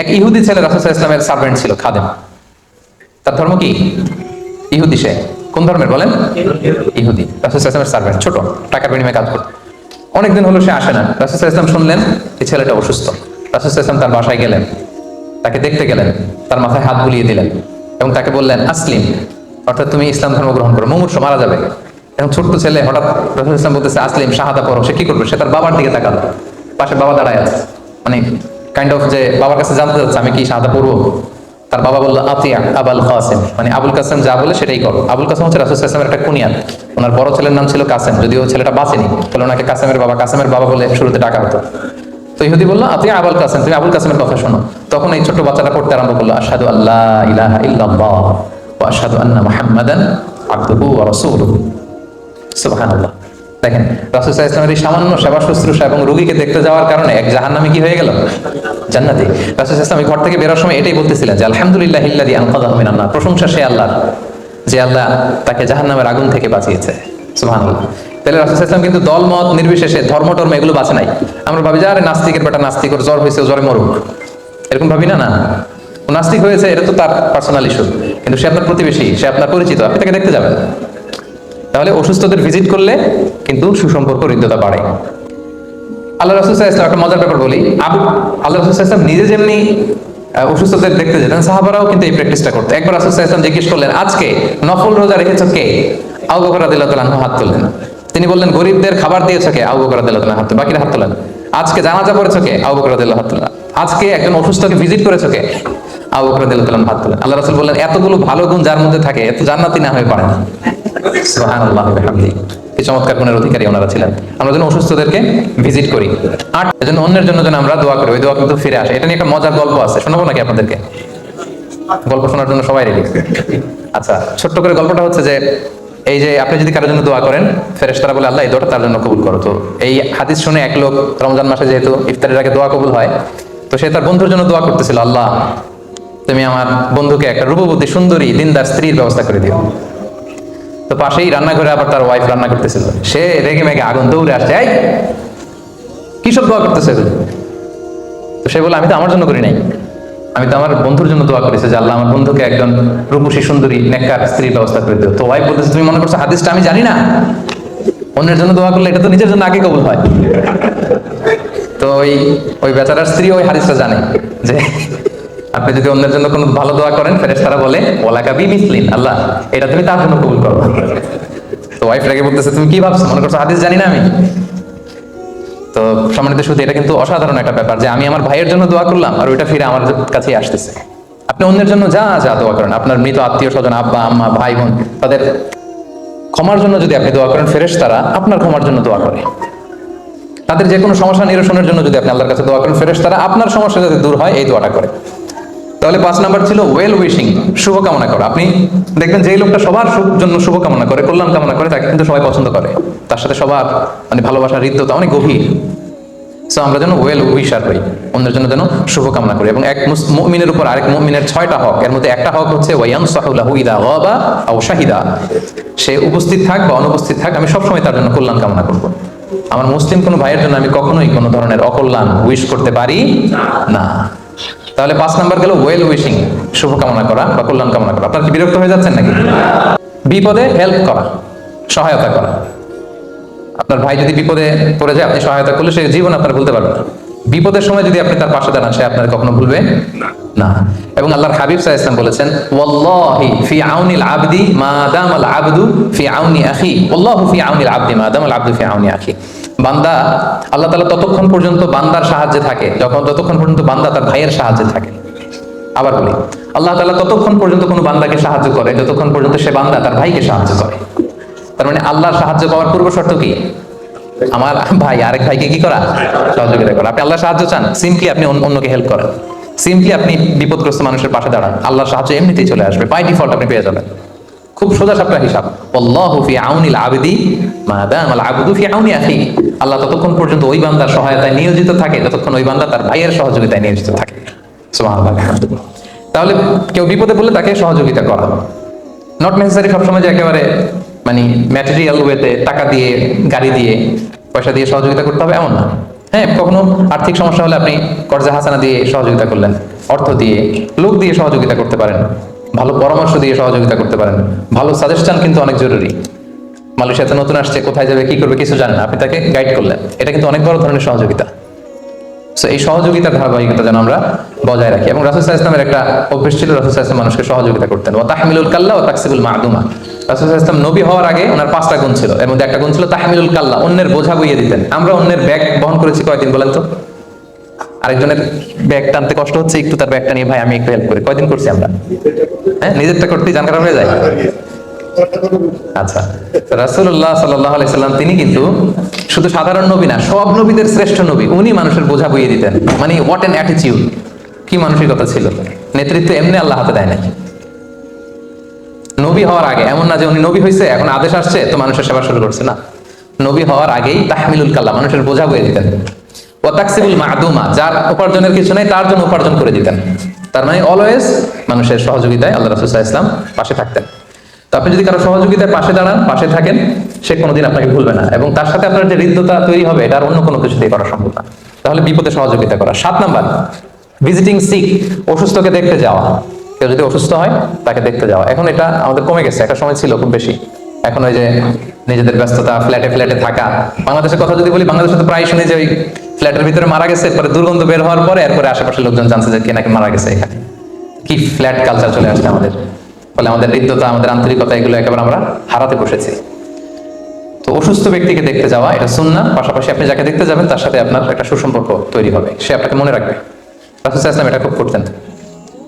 এক ইহুদি ছেলে রাসূল সাল্লাল্লাহু আলাইহি ওয়াসাল্লামের সার্ভেন্ট ছিল, খাদেম। তার ধর্ম কি? ইহুদি। সে কোন ধর্মের বলেন? ইহুদি। রাসূল সাল্লাল্লাহু আলাইহি ওয়াসাল্লামের সার্ভেন্ট, ছোট, টাকার বিনিময়ে কাজ করত। অনেকদিন হলো সে আসে না। রাসূল সাল্লাল্লাহু আলাইহি ওয়াসাল্লাম শুনলেন এই ছেলেটা অসুস্থ। রাসূল সাল্লাল্লাহু আলাইহি ওয়াসাল্লাম তার বাসায় গেলেন, তাকে দেখতে গেলেন, তার মাথায় হাত বুলিয়ে দিলেন এবং তাকে বললেন আসলিম, অর্থাৎ তুমি ইসলাম ধর্ম গ্রহণ করো, মুমূর্ষু মারা যাবে। এখন ছোট্ট ছেলে হঠাৎ রাসূল সাল্লাল্লাহু আলাইহি ওয়াসাল্লাম বলতেছে আসলিম, শাহাদা পড়ো। সে কি করবে? সে তার বাবার দিকে তাকালো, পাশে বাবা দাঁড়ায় আছে, মানে কাইন্ড অফ যে বাবার কাছে জানতে যাচ্ছে আমি কি শাহাদা পড়বো। তার বাবা বললো আতিয়া আবুল কাসেম, মানে আবুল কাসেম যা বলে সেটাই করো। আবুল কাসেম হচ্ছে রাসূল সাল্লাল্লাহু আলাইহি ওয়াসাল্লামের একটা কুনিয়াত। ওনার বড় ছেলের নাম ছিল কাসেম, যদিও ছেলেটা বাঁচেনি, তাহলে ওনাকে কাসেমের বাবা বলে শুরুতে ডাকা হতো। তো ইহুদি বললো আতিয়া আবুল কাসেম, তুমি আবুল কাসেমের কথা শোনো। তখন এই ছোট্ট বাচ্চাটা পড়তে আরম্ভ করলো আশহাদু আল্লা ইলাহা ইল্লাল্লাহ ওয়া আশহাদু আন্না মুহাম্মাদান আবদুহু ওয়া রাসূলুহু। সুবহানাল্লাহ। দেখেন রাসূল সাল্লাল্লাহু আলাইহি ওয়াসাল্লামের এই সামান্য সেবা শুশ্রূষা এবং রোগীকে দেখতে যাওয়ার কারণে এক জাহান্নামী কি হয়ে গেল? জান্নাতি। রাসূল সাল্লাল্লাহু আলাইহি ওয়াসাল্লাম ঘর থেকে বেরোর সময় এটাই বলতেছিলেন যে আলহামদুলিল্লাহিল্লাযী আনকাযাহু মিনান নার, প্রশংসা সে আল্লাহর যে আল্লাহ তাকে জাহান্নামের আগুন থেকে বাঁচিয়েছে। সুবহানাল্লাহ। তাহলে রাসূল সাল্লাল্লাহু আলাইহি ওয়াসাল্লাম কিন্তু দলমত নির্বিশেষে ধর্ম টর্ম এগুলো বাঁচে নাই। আমরা ভাবি যে আরে নাস্তিকের বেটা নাস্তিক, ওর জ্বর হয়েছে, জ্বরে মরুক, এরকম ভাবি না। না, ও নাস্তিক হয়েছে এটা তো তার পার্সোনাল ইস্যু, কিন্তু সে আপনার প্রতিবেশী, সে আপনার পরিচিত, আপনি তাকে দেখতে যাবেন। তাহলে অসুস্থদের ভিজিট করলে কিন্তু সুসম্পর্ক হৃদ্যতা বাড়ে। আল্লাহ রাসূল সাল্লাল্লাহু আলাইহি ওয়াসাল্লাম একটা মজার ব্যাপার বলি, আল্লাহ রাসূল সাল্লাল্লাহু আলাইহি ওয়াসাল্লাম নিজে যেমনি অসুস্থদের দেখতে যেতেন, সাহাবারাও কিন্তু এই প্র্যাকটিসটা করতো। একবার রাসূল সাল্লাল্লাহু আলাইহি ওয়াসাল্লাম জিজ্ঞেস করলেন আজকে নফল রোজা রেখেছো কে? আবু বকর রাদিয়াল্লাহু তাআলা হাত তুললেন। তিনি বললেন গরিবদের খাবার দিয়েছো কে? আবু বকর রাদিয়াল্লাহু তাআলা হাত তুললেন, বাকিরা হাত তোলেন। আজকে জানাজা পড়েছো কে? আবু বকর রাদিয়াল্লাহু হাত তোলেন। আজকে একজন অসুস্থকে ভিজিট করেছো কে? আবু বকর রাদিয়াল্লাহু তাআলা হাত তোলেন। আল্লাহ রাসূল বললেন এতগুলো ভালো গুণ যার মধ্যে থাকে এত জান্নাতি না হয়ে পারে না। সুবহানাল্লাহ ওয়া বিহামদিহি। এই চমৎকার গুণের অধিকারী ওনারা ছিলেন। আমরা যেন অসুস্থদেরকে ভিজিট করি, আর এজন্য অন্যের জন্য যেন আমরা দোয়া করি, ওই দোয়া কিন্তু ফিরে আসে। এটা নিয়ে একটা মজার গল্প আছে, শোনাবো নাকি আপনাদেরকে? গল্প শোনার জন্য সবাই রেডি? আচ্ছা, ছোট্ট করে গল্পটা হচ্ছে যে এই যে আপনি যদি কারোর জন্য দোয়া করেন, ফেরেশতারা বলে আল্লাহ এই দোয়াটা তার জন্য কবুল করো। তো এই হাদিস শুনে এক লোক রমজান মাসে যেহেতু ইফতারের আগে দোয়া কবুল হয়, তো সে তার বন্ধুর জন্য দোয়া করতেছিল, আল্লাহ তুমি আমার বন্ধুকে একটা রূপবতী সুন্দরী দিনদার স্ত্রীর ব্যবস্থা করে দিও। তো পাশেই রান্নাঘরে আবার তার ওয়াইফ রান্না করতেছিল, সে রেগে মেগে আগুন দৌড়ে আসছে, এই কি সব দোয়া করতেছে? তো সে বলে আমি তো আমার জন্য করি নাই, আমি তো আমার বন্ধুর জন্য দোয়া করেছি যে আল্লাহ আমার বন্ধুকে একজন রূপসী সুন্দরী নেককার স্ত্রীর ব্যবস্থা করে দিও। তো ওয়াইফ বলতেছে তুমি মনে করছো হাদিসটা আমি জানি না? অন্যের জন্য দোয়া করলে এটা তো নিজের জন্য আগে কবুল হয়। তো ওই বেচারার স্ত্রী ওই হাদিসটা জানে যে আপনি যদি অন্যের জন্য কোনো ভালো দোয়া করেন, ফেরেশতারা বলে ওয়ালাকা বিমিসলিন, আল্লাহ এটা তুমি তার জন্য কবুল করো। তো ওয়াইফ রেগে বলতেছে তুমি কি ভাবছো, মনে করছো হাদিস জানি না আমি? তো সম্মানিত শুধু এটা কিন্তু অসাধারণ একটা ব্যাপার যে আমি আমার ভাইয়ের জন্য দোয়া করলাম আর ওইটা ফিরে আমার কাছেই আসতেছে। আপনি অন্যের জন্য যা যা দোয়া করেন, আপনার মৃত আত্মীয় স্বজন, আব্বা আম্মা ভাই বোন, তাদের ক্ষমার জন্য যদি আপনি দোয়া করেন, ফেরেশতারা আপনার ক্ষমার জন্য দোয়া করে। তাদের যে কোনো সমস্যা নিরসনের জন্য যদি আপনি আল্লাহর কাছে দোয়া করেন, ফেরেশতারা আপনার সমস্যা যাতে দূর হয় এই দোয়াটা করে। তাহলে 5 নাম্বার ছিল ওয়েল উইশিং, শুভকামনা করা। আপনি দেখবেন যে লোকটা সবার জন্য শুভকামনা করে, কল্যাণ কামনা করে, তাকে কিন্তু সবাই পছন্দ করে, তার সাথে সবার মানে ভালোবাসার হৃদ্যতা অনেক গভীর। সো আমরা যেন ওয়েল উইশার হই, অন্যের জন্য যেন শুভকামনা করি। এবং এক মুমিনের উপর আরেক মুমিনের 6টা হক, এর মধ্যে একটা হক হচ্ছে ওয়ায়ানসাহু লাহু ইদা গাবা আও শাহিদা, সে উপস্থিত থাক বা অনুপস্থিত থাক আমি সবসময় তার জন্য কল্যাণ কামনা করব। আমার মুসলিম কোনো ভাইয়ের জন্য আমি কখনোই কোনো ধরনের অকল্যাণ উইশ করতে পারি না। তাহলে 5 নাম্বার গেল ওয়েল উইশিং, শুভকামনা করা বা কল্যাণ কামনা করা। আপনার কি বিরক্ত হয়ে যাচ্ছেন নাকি? বিপদে হেল্প করা, সহায়তা করা। আপনার ভাই যদি বিপদে পড়ে যায়, আপনি সহায়তা করলে সে জীবন আপনার ভুলতে পারবে না। বিপদের সময় যদি আপনি তার পাশে দাঁড়ান, সে আপনার কখনো ভুলবে না। এবং আল্লাহর হাবিব সাল্লাল্লাহু আলাইহি ওয়াসাল্লাম বলেছেন ওয়াল্লাহি ফি আউনিল আবদি মা দামাল আবদু ফি আউনি আখি, আল্লাহু ফি আউনিল আবদি মা দামাল আবদু ফি আউনি আখি। বান্দা, আল্লাহ তাআলা ততক্ষণ পর্যন্ত বান্দার সাহায্যে থাকে যতক্ষণ পর্যন্ত বান্দা তার ভাইয়ের সাহায্যে থাকে। আবার বলি, আল্লাহ তাআলা ততক্ষণ পর্যন্ত কোনো বান্দাকে সাহায্য করে যতক্ষণ পর্যন্ত সে বান্দা তার ভাইকে সাহায্য করে। তার মানে আল্লাহর সাহায্য পাওয়ার পূর্ব শর্ত কি? আমার ভাই আরেক ভাইকে কি করা? সহযোগিতা করা। আপনি আল্লাহর সাহায্য চান, সিম্পলি আপনি অন্যকে হেল্প করেন, সিম্পলি আপনি বিপদগ্রস্ত মানুষের পাশে দাঁড়ান, আল্লাহর সাহায্য এমনিতেই চলে আসবে, বাই ডিফল্ট আপনি পেয়ে যাবেন। খুব সোজা সাপটা হিসাব, আল্লাহু ফি আউনিল আবদি মা দামাল আবদু ফি আউনি আখি। আল্লাহ ততক্ষণ পর্যন্ত ওই বান্দার সহায়তায় নিয়োজিত থাকে যতক্ষণ ওই বান্দা তার ভাইয়ের সহযোগিতায় নিয়োজিত থাকে। সুবহানাল্লাহ। তাহলে কেউ বিপদে পড়লে তাকে সহযোগিতা করা, নট নেসেসারি সবসময় যে একেবারে মানে ম্যাটেরিয়াল ওয়েতে টাকা দিয়ে, গাড়ি দিয়ে, পয়সা দিয়ে সহযোগিতা করতে হবে এমন না। হ্যাঁ, কখনো আর্থিক সমস্যা হলে আপনি কর্জে হাসানা দিয়ে সহযোগিতা করলেন, অর্থ দিয়ে, লোক দিয়ে সহযোগিতা করতে পারেন, ভালো পরামর্শ দিয়ে সহযোগিতা করতে পারেন। ভালো সাজেশন কিন্তু অনেক জরুরি। মালয়েশিয়াতে নতুন আসছে, কোথায় যাবে, কি করবে কিছু জানে না, আপনি তাকে গাইড করলেন, এটা কিন্তু অনেক বড় ধরনের সহযোগিতা। এই সহযোগিতার ধারাবাহিকতা যেন আমরা বজায় রাখি। এবং রাসূল সাল্লাল্লাহু আলাইহি ওয়াসাল্লামের একটা অভ্যাস ছিল, রাসূল সাল্লাল্লাহু আলাইহি ওয়াসাল্লাম মানুষকে সহযোগিতা করতেন। ওয়া তাহমিলুল কাল্লা ওয়া তাকসিবুল মা'দুমা। রাসূল সাল্লাল্লাহু আলাইহি ওয়াসাল্লাম নবী হওয়ার আগে ওনার 5টা গুণ ছিল, এর মধ্যে একটা গুণ ছিল তাহমিলুল কাল্লা, অন্যের বোঝা বইয়ে দিতেন। আমরা অন্যের ব্যাগ বহন করেছি কয়দিন বলেন তো? আরেকজনের ব্যাগ টানতে কষ্ট হচ্ছে, একটু তার ব্যাগটা নিয়ে ভাই আমি একটু হেল্প করি, কয়দিন করছি আমরা? হ্যাঁ, নিজেরটা করতেই জান খারাপ হয়ে যায়। আচ্ছা, রাসূলুল্লাহ সাল্লাল্লাহু আলাইহি সাল্লাম তিনি কিন্তু শুধু সাধারণ নবী না, সব নবীদের শ্রেষ্ঠ নবী। উনি মানুষের বোঝা বইয়ে দিতেন। মানে হোয়াট অ্যান অ্যাটিটিউড, কি মানসিকতা ছিল! নেতৃত্ব এমনি আল্লাহ হাতে দেয় না। নবী হওয়ার আগে এমন না যে উনি নবী হয়েছে এখন আদেশ আসছে তো মানুষের সেবা শুরু করছে, না। নবী হওয়ার আগেই তাহমিলুল কাল্লা, মানুষের বোঝা বইয়ে দিতেন। ওয়া তাকসিবুল মা'দুমা, যার উপার্জনের কিছু নেই তার জন্য উপার্জন করে দিতেন। তার মানে অলওয়েজ মানুষের সহযোগিতায় আল্লাহ রাসূল সাল্লাল্লাহু আলাইহি ওয়াসাল্লাম পাশে থাকতেন। তো আপনি যদি কারো সহযোগিতায় পাশে দাঁড়ান, পাশে থাকেন, সে কোনোদিন আপনাকে ভুলবে না, এবং তার সাথে আপনার যে হৃদ্যতা তৈরি হবে এটা আর অন্য কোনো কিছু দিয়ে করা সম্ভব না। তাহলে বিপদে সহযোগিতা করা। 7 নাম্বার, ভিজিটিং সিক, অসুস্থকে দেখতে যাওয়া। কেউ যদি অসুস্থ হয় তাকে দেখতে যাওয়া। এখন এটা আমাদের কমে গেছে, একটা সময় ছিল খুব বেশি। এখন ওই যে নিজেদের ব্যস্ততা, ফ্ল্যাটে ফ্ল্যাটে থাকা। বাংলাদেশের কথা যদি বলি, বাংলাদেশে তো প্রায় শুনি যে ওই ফ্ল্যাটের ভিতরে মারা গেছে, পরে দুর্গন্ধ বের হওয়ার পরে এরপরে আশেপাশের লোকজন জানছে যে কে নাকি মারা গেছে। এখানে কি ফ্ল্যাট কালচার চলে আসছে আমাদের, ফলে আমাদের হৃদ্যতা, আমাদের আন্তরিকতা এগুলো একেবারে আমরা হারাতে বসেছি। তো অসুস্থ ব্যক্তিকে দেখতে যাওয়া এটা সুন্নাহ। পাশাপাশি আপনি যাকে দেখতে যাবেন তার সাথে আপনার একটা সুসম্পর্ক তৈরি হবে, সে আপনাকে মনে রাখবে। রাসূল সাল্লাল্লাহু আলাইহি ওয়াসাল্লাম এটা খুব করতেন।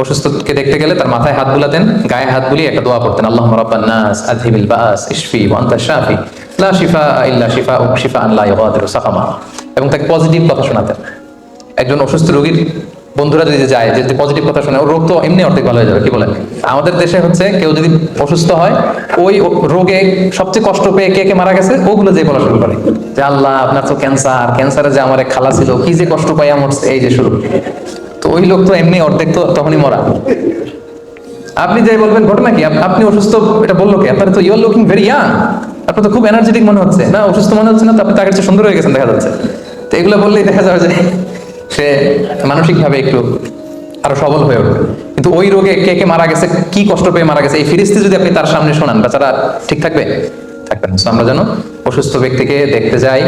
অসুস্থকে দেখতে গেলে তার মাথায় হাত বুলাতেন, গায়ে হাত বুলিয়ে একটা দোয়া পড়তেন, আল্লাহুম্মা রাব্বান নাস আযহিবিল বাস ইশফি ওয়া আনতা শাফি লা শিফা ইল্লা শিফাউক শিফাআন লা ইউগাদিরু সাকামা। এবং তাকে পজিটিভ কথা শোনাতেন। একজন অসুস্থ রোগীর বন্ধুরা যদি যায়, যদি পজিটিভ কথা শোনে, ওর রোগ তো এমনি অর্ধেক ভালো হয়ে যাবে। কি বলেন? আমাদের দেশে হচ্ছে কেউ যদি অসুস্থ হয়, ওই রোগে সবচেয়ে কষ্ট পেয়ে কে কে মারা গেছে ওগুলো যে বলা শুরু করে যে আল্লাহ আপনার তো ক্যান্সার, ক্যান্সারে যে আমার এক খালা ছিল কি যে কষ্ট পাই আমার, এই যে শুরু। তো ওই লোক তো এমনি অর্ধেক তো তখনই মরা। আপনি যাই বলবেন ঘটনা কি, আপনি অসুস্থ এটা বললো কে? আপনার তো ইউর লুকিং ভেরি ইয়াং, আপনার তো খুব এনার্জেটিক মনে হচ্ছে না, অসুস্থ মনে হচ্ছে না তো, আপনি তার কাছে সুন্দর হয়ে গেছেন দেখা যাচ্ছে। তো এগুলো বললেই দেখা যাবে যে সে মানসিকভাবে একটু আরো সবল হয়ে উঠবে। কিন্তু ওই রোগে কে কে মারা গেছে, কি কষ্ট পেয়ে মারা গেছে, এই ফিরিস্তি যদি আপনি তার সামনে শোনান, বেচারা ঠিক থাকবে? থাকবে না। আমরা যেন অসুস্থ ব্যক্তিকে দেখতে যাই,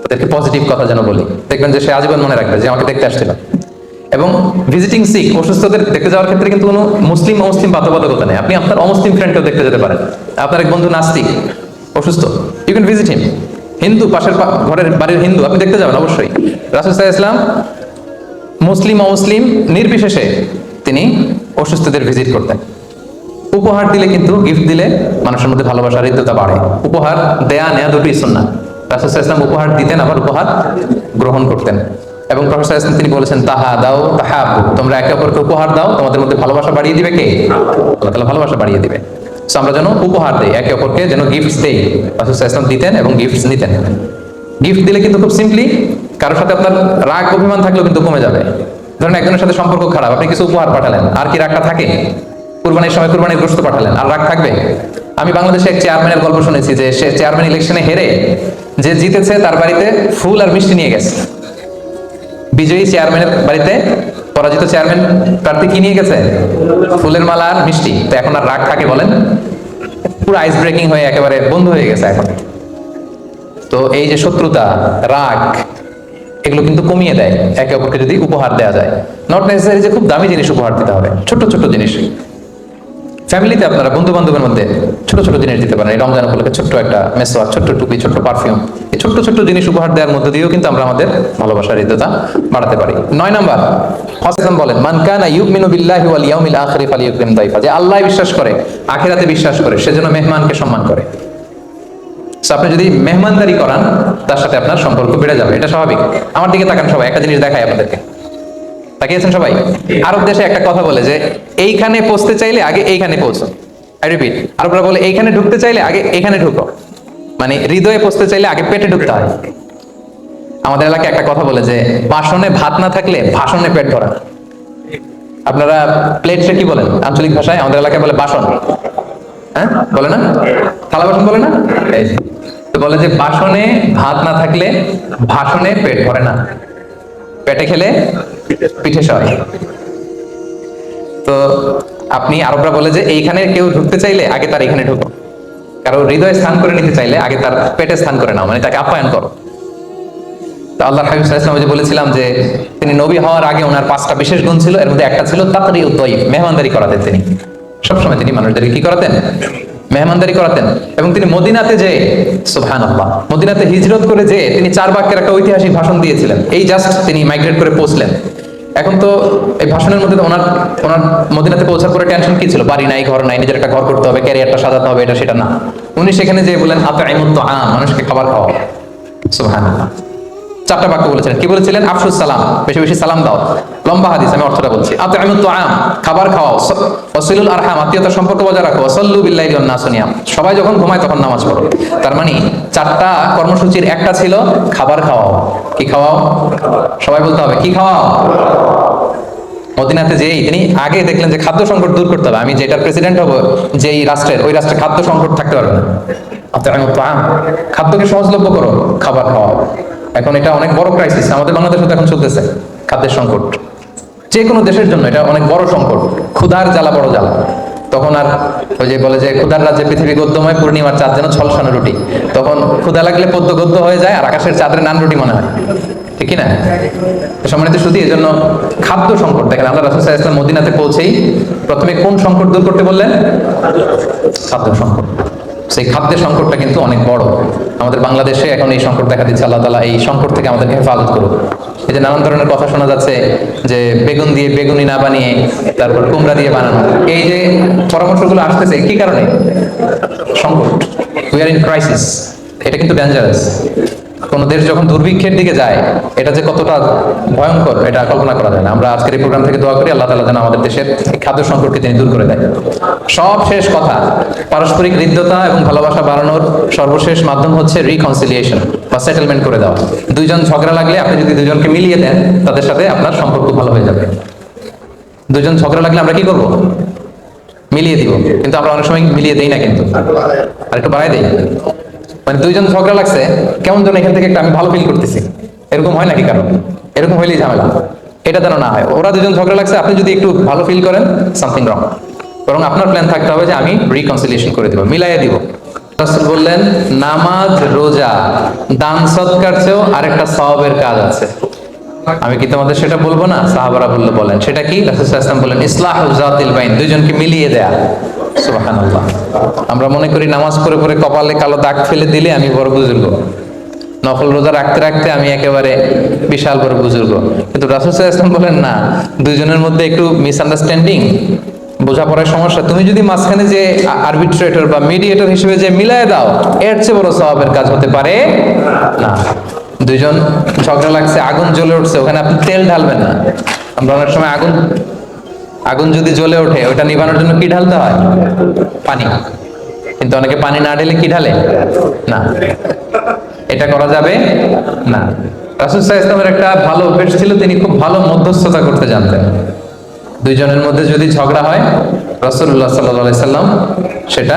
ওদেরকে পজিটিভ কথা যেন বলি, দেখবেন যে সে আজীবন মনে রাখবে যে আমাকে দেখতে আসছিল। এবং ভিজিটিং সিক, অসুস্থদের দেখতে যাওয়ার ক্ষেত্রে কিন্তু কোনো মুসলিম অমুসলিম বাধ্যবাধকতা নেই। আপনি আপনার অমুসলিম ফ্রেন্ডকেও দেখতে যেতে পারেন। আপনার এক বন্ধু নাস্তিক, অসুস্থ, ইউ ক্যান ভিজিট হিম। হিন্দু, পাশের ঘরের বাড়ির হিন্দু, আপনি দেখতে যাবেন অবশ্যই। রাসূল সাল্লাল্লাহু আলাইহি ওয়াসাল্লাম মুসলিম অমুসলিম নির্বিশেষে তিনি অসুস্থদের ভিজিট করতেন। উপহার দিলে কিন্তু, গিফট দিলে মানুষের মধ্যে ভালোবাসার হৃদ্যতা বাড়ে। উপহার দেয়া নেয়া দুটোই সুন্নাহ। রাসূল সাল্লাল্লাহু আলাইহি ওয়াসাল্লাম উপহার দিতেন, আবার উপহার গ্রহণ করতেন। এবং প্রফেসর সাল্লাল্লাহু আলাইহি ওয়াসাল্লাম তিনি বলেছেন, তাহা দাও তাহাব্বু, তোমরা একে অপরকে উপহার দাও, তোমাদের মধ্যে ভালোবাসা বাড়িয়ে দিবে কে? আল্লাহ তাআলা ভালোবাসা বাড়িয়ে দিবে। সো আমরা যেন উপহার দেই, একে অপরকে যেন গিফটস দেই। রাসূল সাল্লাল্লাহু আলাইহি ওয়াসাল্লাম দিতেন এবং গিফটস নিতেন। গিফট দিলে কিন্তু খুব সিম্পলি, কারোর সাথে আপনার রাগ অভিমান থাকলেও কিন্তু কমে যাবে। ধরেন একজনের সাথে সম্পর্ক খারাপ, আপনি কিছু উপহার পাঠালেন, আর কি রাগটা থাকে? কুরবানির সময় কুরবানির গোশত পাঠালেন, আর রাগ থাকবে? আমি বাংলাদেশে এক চেয়ারম্যানের গল্প শুনেছি যে সে চেয়ারম্যান ইলেকশনে হেরে যে জিতেছে তার বাড়িতে ফুল আর মিষ্টি নিয়ে গেছে। বিজয়ী চেয়ারম্যানের বাড়িতে পরাজিত চেয়ারম্যান প্রার্থী কি নিয়ে গেছে? ফুলের মালা আর মিষ্টি। তো এখন আর রাগ থাকে বলেন? পুরো আইস ব্রেকিং হয়ে একেবারে বন্ধ হয়ে গেছে এখন। তো এই যে শত্রুতা, রাগ, এগুলো কিন্তু কমিয়ে দেয় একে অপরকে যদি উপহার দেওয়া যায়। নট নেসেসারি যে খুব দামি জিনিস উপহার দিতে হবে, ছোট ছোট জিনিস। ফ্যামিলিতে আপনারা বন্ধু বান্ধবের মধ্যে ছোট ছোট জিনিস দিতে পারেন। এই রমজান উপলক্ষে ছোট্ট একটা মেসওয়াক, ছোট্ট টুপি, ছোট্ট পারফিউম, এই ছোট্ট ছোট্ট জিনিস উপহার দেওয়ার মধ্যে দিয়েও কিন্তু আমরা আমাদের ভালোবাসার হৃদ্যতা বাড়াতে পারি। 9 নাম্বার, হাসান বলেন, মান কানা ইউমিনু বিল্লাহি ওয়াল ইয়াউমিল আখির ফালিয়ুকরিম দাইফা, যে আল্লাহ বিশ্বাস করে, আখিরাতে বিশ্বাস করে, সেজন্য মেহমানকে সম্মান করে। আপনি যদি মেহমানদারি করান, তার সাথে আপনার সম্পর্ক বেড়ে যাবে, এটা স্বাভাবিক। আমার দিকে তাকান সবাই, একটা জিনিস দেখাই আপনাদেরকে, তাকিয়েছেন সবাই? আরব দেশে একটা কথা বলে যে এইখানে পৌঁছতে চাইলে আগে এইখানে পৌঁছো। আই রিপিট, আরবরা বলে এইখানে ঢুকতে চাইলে আগে এইখানে ঢুকো, মানে হৃদয়ে পৌঁছতে চাইলে আগে পেটে ঢুকতে হয়। আমাদের এলাকায় একটা কথা বলে যে বাসনে ভাত না থাকলে ভাষণে পেট ভরা। আপনারা প্লেটে কি বলেন আঞ্চলিক ভাষায়? আমাদের এলাকায় বলে বাসন। হ্যাঁ, বলে না? থালা বাসন বলে না? তো বলে যে বাসনে ভাত না থাকলে ভাষণে পেট ভরে না, পেটে খেলে পিঠে সয়। তো আপনি আরবরা বলে যে এইখানে কেউ ঢুকতে চাইলে আগে তার এখানে ঢুকো, কারো হৃদয়ে স্থান করে নিতে চাইলে আগে তার পেটে স্থান করে নাও, মানে তাকে আপ্যায়ন করো। তো আল্লাহ হাবিব সাল্লাল্লাহু আলাইহি ওয়াসাল্লাম যে বলেছিলাম যে তিনি নবী হওয়ার আগে ওনার 5টা বিশেষ গুণ ছিল, এর মধ্যে একটা ছিল তাকরিউদ দাইফ, মেহমানদারি করাতেন। তিনি সবসময় তিনি মানুষদেরকে কি করাতেন? মেহমানদারি করাতেন। এবং তিনি মদিনাতে যে সুবহানাল্লাহ, মদিনাতে হিজরত করে যে তিনি 4 বাক্যের একটা ঐতিহাসিক ভাষণ দিয়েছিলেন। এই জাস্ট তিনি মাইগ্রেট করে পৌঁছলেন। এখন তো এই ভাষণের মধ্যে ওনার ওনার মদিনাতে পৌঁছার পরে টেনশন কি ছিল? বাড়ি নাই, ঘর নাই, নিজের একটা ঘর করতে হবে, ক্যারিয়ারটা সাজাতে হবে, এটা সেটা না। উনি সেখানে যে বলেন আতঈমুত তাআম, মানুষকে খাবার খাওয়াও। সুবহানাল্লাহ। 4টা বাক্য বলেছিলেন। কি বলেছিলেন? আফসুস সালাম, বেশি বেশি সালাম দাও। লম্বা হাদিস, আমি অর্থটা বলছি। আতঈমুত তাআম, খাবার খাওয়াও। ওয়াসিলুল আরহাম, আত্মীয়তার সম্পর্ক বজায় রাখো। ওয়াসাল্লু বিল্লাইলি ওয়ান নাসু নিয়াম, সবাই যখন ঘুমায় তখন নামাজ পড়ো। তার মানে 4টা কর্মসূচির একটা ছিল খাবার খাওয়াও। কি খাওয়াও? সবাই বলতে হবে, কি খাওয়াও? মদিনাতে যেই তিনি আগে দেখলেন যে খাদ্য সংকট দূর করতে হবে। আমি যেটার প্রেসিডেন্ট হব, যেই রাষ্ট্রের, ওই রাষ্ট্রে খাদ্য সংকট থাকতে পারবে না। আতঈমুত তাআম, খাদ্যকে সহজলভ্য করো, খাবার খাওয়াও। এখন এটা অনেক বড় ক্রাইসিস, আমাদের বাংলাদেশে তো এখন চলতেছে খাদ্যের সংকট। যে কোনো দেশের জন্য এটা অনেক বড় সংকট। ক্ষুধার জ্বালা বড় জ্বালা। তখন আর ওই যে বলে যে ক্ষুধার রাজ্যে পৃথিবী গদ্যময়, পূর্ণিমার চাঁদ যেন ছলসানো রুটি। তখন ক্ষুধা লাগলে পদ্য গদ্য হয়ে যায়, আর আকাশের চাঁদের নান রুটি মনে হয়, ঠিক কি না? সম্মানিত শুধু এই জন্য খাদ্য সংকট দেখেন, আল্লাহ রাসূল সাল্লাল্লাহু আলাইহি ওয়াসাল্লাম মদিনাতে পৌঁছেই প্রথমে কোন সংকট দূর করতে বললেন? খাদ্য সংকট। সেই খাদ্যের সংকটটা কিন্তু অনেক বড়। আমাদের বাংলাদেশে এখন এই সংকট দেখা দিচ্ছে। আল্লাহ তাআলা এই সংকট থেকে আমাদেরকে হেফাজত করুন। এই যে নানান ধরনের কথা শোনা যাচ্ছে যে বেগুন দিয়ে বেগুনি না বানিয়ে তারপর কুমড়া দিয়ে বানানো, এই যে পরামর্শগুলো আসতেছে কি কারণে? সংকট। We are in crisis. এটা কিন্তু ডেঞ্জারাস। কোন দেশ যখন দুর্ভিক্ষের দিকে যায়, এটা যে কতটা ভয়ঙ্কর এটা কল্পনা করা যায় না। আমরা আজকের এই প্রোগ্রাম থেকে দোয়া করি আল্লাহ তাআলা যেন আমাদের দেশের এই খাদ্য সংকটকে তিনি দূর করে দেয়। সব শেষ কথা, পারস্পরিক হৃদ্যতা এবং ভালোবাসা বাড়ানোর সর্বশেষ মাধ্যম হচ্ছে রিকনসিলিয়েশন বা সেটেলমেন্ট করে দেওয়া। দুইজন ঝগড়া লাগলে আপনি যদি দুজনকে মিলিয়ে দেন, তাদের সাথে আপনার সম্পর্ক ভালো হয়ে যাবে। দুইজন ঝগড়া লাগলে আমরা কি করব? মিলিয়ে দিব। কিন্তু আমরা অনেক সময় মিলিয়ে দেই না, কিন্তু আর একটু বাড়াই দেই। মানে দুইজন ঝগড়া লাগছে, কেমন যেন এখান থেকে একটা আমি ভালো ফিল করতেছি, এরকম হয় নাকি? কারণ এরকম হইলেই ঝামেলা। এটা যেন না হয়। ওরা দুজন ঝগড়া লাগছে, আপনি যদি একটু ভালো ফিল করেন, সামথিং রং। বরং আপনার প্ল্যান থাকতে হবে যে আমি রিকনসিলিয়েশন করে দিব, মিলাইয়া দিব। রাসূল বললেন, নামাজ, রোজা, দান সদকার চেয়েও আরেকটা সওয়াবের কাজ আছে। আমি কি তোমাদের সেটা বলবো না? সাহাবারা বললো, বলেন। সেটা কি? রাসূল সাল্লাল্লাহু আলাইহি ওয়াসাল্লাম বললেন, ইসলাহু যাতিল বাইন, দুইজনকে মিলিয়ে দেয়া। সুবহানাল্লাহ। আমরা মনে করি নামাজ পড়ে পড়ে কপালে কালো দাগ ফেলে দিলে আমি বড় বুজুর্গ, নফল রোজা রাখতে রাখতে আমি একেবারে বিশাল বড় বুজুর্গ। কিন্তু রাসূল সাল্লাল্লাহু আলাইহি ওয়াসাল্লাম বলেন না, দুইজনের মধ্যে একটু মিসআন্ডারস্ট্যান্ডিং, বোঝাপড়ার সমস্যা, তুমি যদি মাঝখানে যে আরবিট্রেটর বা মিডিয়েটর হিসেবে যে মিলায় দাও, এর চেয়ে বড় সওয়াবের কাজ হতে পারে না। দুইজন ঝগড়া লাগছে, আগুন জ্বলে উঠছে, ওখানে আপনি তেল ঢালবেন না। আমরা অনেক সময় আগুন যদি জ্বলে ওঠে, ওটা নিভানোর জন্য কি ঢালতে হয়? পানি। কিন্তু অনেকে পানি না ঢেলে কি ঢালে? না, এটা করা যাবে না। রাসূল সাল্লাল্লাহু আলাইহি ওয়াসাল্লামের একটা ভালো অভ্যাস ছিল, তিনি খুব ভালো মধ্যস্থতা করতে জানতেন। দুইজনের মধ্যে যদি ঝগড়া হয়, রাসূলুল্লাহ সাল্লাল্লাহু আলাইহি সাল্লাম সেটা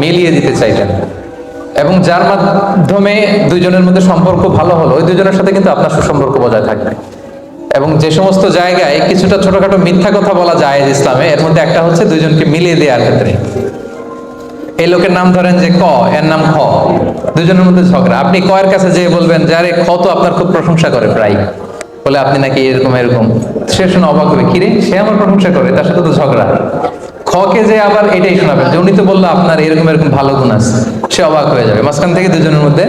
মিলিয়ে দিতে চাইতেন। এবং যার মাধ্যমে দুইজনের মধ্যে সম্পর্ক ভালো হলো, ওই দুইজনের সাথে কিন্তু আপনার সুসম্পর্ক বজায় থাকবে। এবং যে সমস্ত জায়গায় কিছুটা ছোটখাটো মিথ্যা কথা বলা যায় ইসলামে, এর মধ্যে একটা হচ্ছে দুইজনকে মিলিয়ে দেওয়ার ক্ষেত্রে। এই লোকের নাম ধরেন যে ক, এর নাম খ, দুজনের মধ্যে ঝগড়া, আপনি ক এর কাছে যেয়ে বলবেন যে আরে খ তো আপনার খুব প্রশংসা করে, প্রায় বলে আপনি নাকি এরকম এরকম। সে শুনে অবাক হবে, কিরে সে আমার প্রশংসা করে, তার সাথে তো ঝগড়া। খকে যে আবার এটাই শোনাবেন যে উনি তো বললো আপনার এরকম এরকম ভালো গুণ আছে, সে অবাক হয়ে যাবে। মাঝখান থেকে দুজনের মধ্যে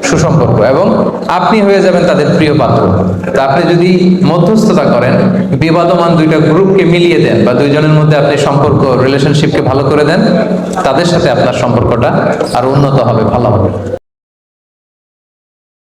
সুসম্পর্ক, এবং আপনি হয়ে যাবেন তাদের প্রিয় পাত্র। তা আপনি যদি মধ্যস্থতা করেন, বিবাদমান দুইটা গ্রুপকে মিলিয়ে দেন, বা দুইজনের মধ্যে আপনি সম্পর্ক, রিলেশনশিপকে ভালো করে দেন, তাদের সাথে আপনার সম্পর্কটা আরো উন্নত হবে, ভালো হবে।